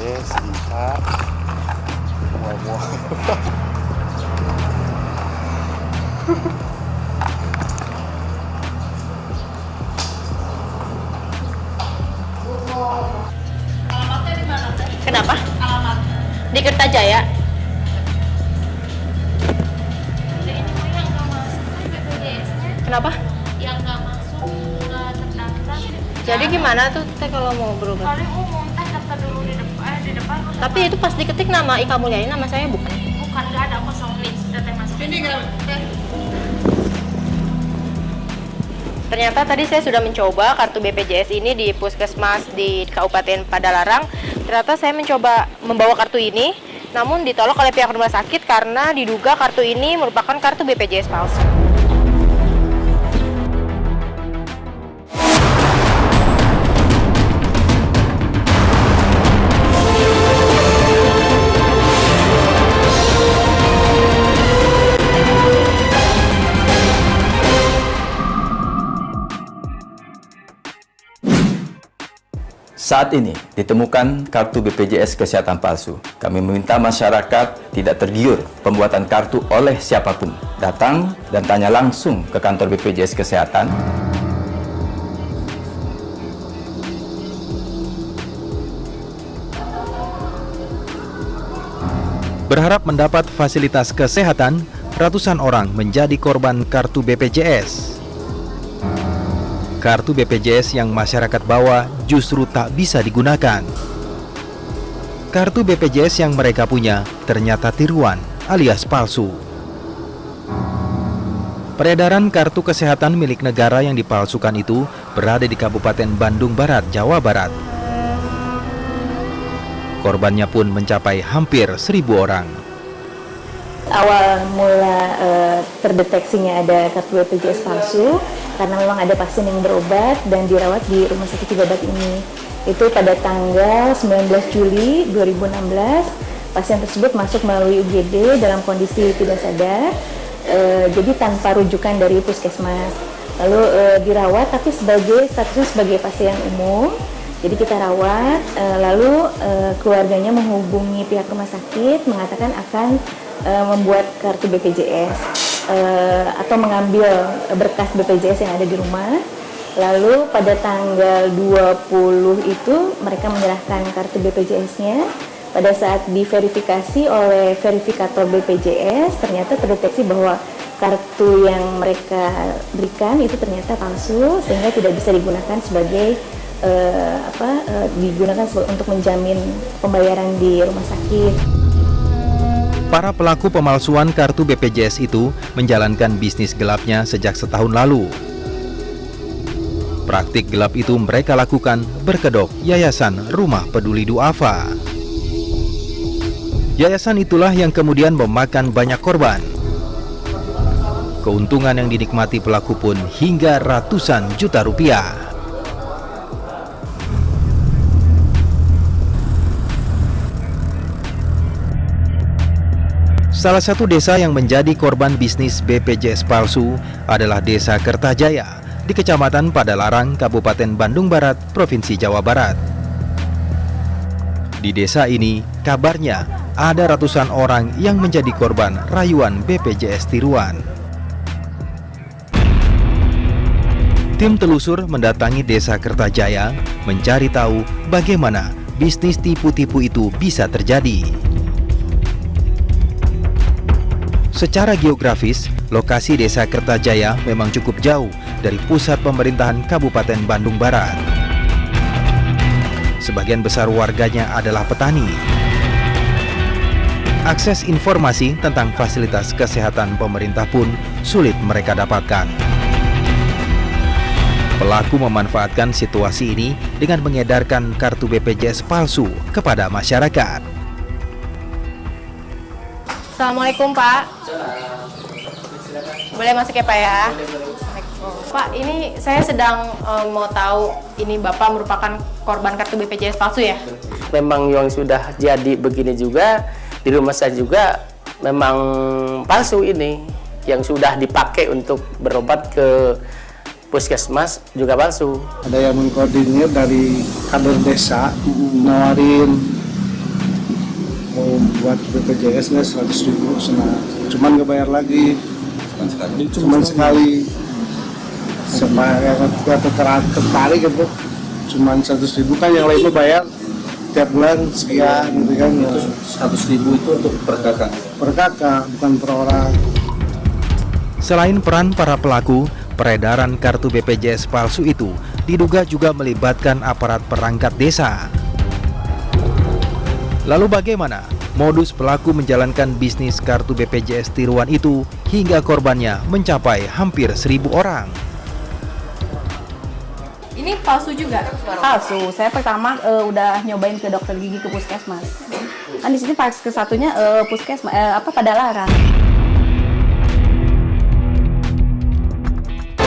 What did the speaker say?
Iha, mual-mual. Alamatnya di mana teh? Kenapa? Alamat. Di Kertajaya. Ini mah yang nggak masuk BPJS-nya, Kenapa? yang nggak masuk nggak terdaftar. Jadi gimana tuh teh kalau mau berobat? Paling umum teh daftar dulu di depan. Tapi itu pas diketik nama Ika Mulyani, nama saya bukan. Bukan, nggak ada kosong nih, sudah teh masuk. Ini nggak. Ternyata tadi saya sudah mencoba kartu BPJS ini di puskesmas di Kabupaten Padalarang. Ternyata saya mencoba membawa kartu ini, namun ditolak oleh pihak rumah sakit karena diduga kartu ini merupakan kartu BPJS palsu. Saat ini ditemukan kartu BPJS Kesehatan palsu. Kami meminta masyarakat tidak tergiur pembuatan kartu oleh siapapun. Datang dan tanya langsung ke kantor BPJS Kesehatan. Berharap mendapat fasilitas kesehatan, ratusan orang menjadi korban kartu BPJS. Kartu BPJS yang masyarakat bawa justru tak bisa digunakan. Kartu BPJS yang mereka punya ternyata tiruan alias palsu. Peredaran kartu kesehatan milik negara yang dipalsukan itu berada di Kabupaten Bandung Barat, Jawa Barat. Korbannya pun mencapai hampir 1.000 orang. Awal mula terdeteksinya ada kartu BPJS palsu karena memang ada pasien yang berobat dan dirawat di Rumah Sakit Cibadak ini. Itu pada tanggal 19 Juli 2016, pasien tersebut masuk melalui UGD dalam kondisi tidak sadar, jadi tanpa rujukan dari puskesmas. Lalu dirawat tapi statusnya sebagai pasien umum. Jadi kita rawat, lalu keluarganya menghubungi pihak rumah sakit mengatakan akan membuat kartu BPJS atau mengambil berkas BPJS yang ada di rumah. Lalu pada tanggal 20 itu mereka menyerahkan kartu BPJS-nya. Pada saat diverifikasi oleh verifikator BPJS, ternyata terdeteksi bahwa kartu yang mereka berikan itu ternyata palsu, sehingga tidak bisa digunakan sebagai untuk menjamin pembayaran di rumah sakit. Para pelaku pemalsuan kartu BPJS itu menjalankan bisnis gelapnya sejak setahun lalu. Praktik gelap itu mereka lakukan berkedok Yayasan Rumah Peduli Duafa. Yayasan itulah yang kemudian memakan banyak korban. Keuntungan yang dinikmati pelaku pun hingga ratusan juta rupiah. Salah satu desa yang menjadi korban bisnis BPJS palsu adalah Desa Kertajaya di Kecamatan Padalarang, Kabupaten Bandung Barat, Provinsi Jawa Barat. Di desa ini, kabarnya ada ratusan orang yang menjadi korban rayuan BPJS tiruan. Tim telusur mendatangi Desa Kertajaya mencari tahu bagaimana bisnis tipu-tipu itu bisa terjadi. Secara geografis, lokasi Desa Kertajaya memang cukup jauh dari pusat pemerintahan Kabupaten Bandung Barat. Sebagian besar warganya adalah petani. Akses informasi tentang fasilitas kesehatan pemerintah pun sulit mereka dapatkan. Pelaku memanfaatkan situasi ini dengan mengedarkan kartu BPJS palsu kepada masyarakat. Assalamualaikum Pak. Boleh masuk ya Pak ya? Pak, ini saya sedang mau tahu ini Bapak merupakan korban kartu BPJS palsu ya? Memang yang sudah jadi begini juga, di rumah saya juga memang palsu ini. Yang sudah dipakai untuk berobat ke puskesmas juga palsu. Ada yang mengkoordinir dari kader desa, nawarin buat BPJS nya 100.000 senang, cuman nggak bayar lagi, cuman sekali. Supaya tertarik gitu, cuman 100.000 kan, yang lainnya bayar tiap bulan sekian gitu kan. 100.000 itu untuk per kakak? Per kakak, bukan per orang. Selain peran para pelaku, peredaran kartu BPJS palsu itu diduga juga melibatkan aparat perangkat desa. Lalu bagaimana modus pelaku menjalankan bisnis kartu BPJS tiruan itu hingga korbannya mencapai hampir 1.000 orang? Ini palsu juga? Palsu. Saya pertama udah nyobain ke dokter gigi ke puskesmas. Kan di sini pas ke satunya puskesmas Padalarang.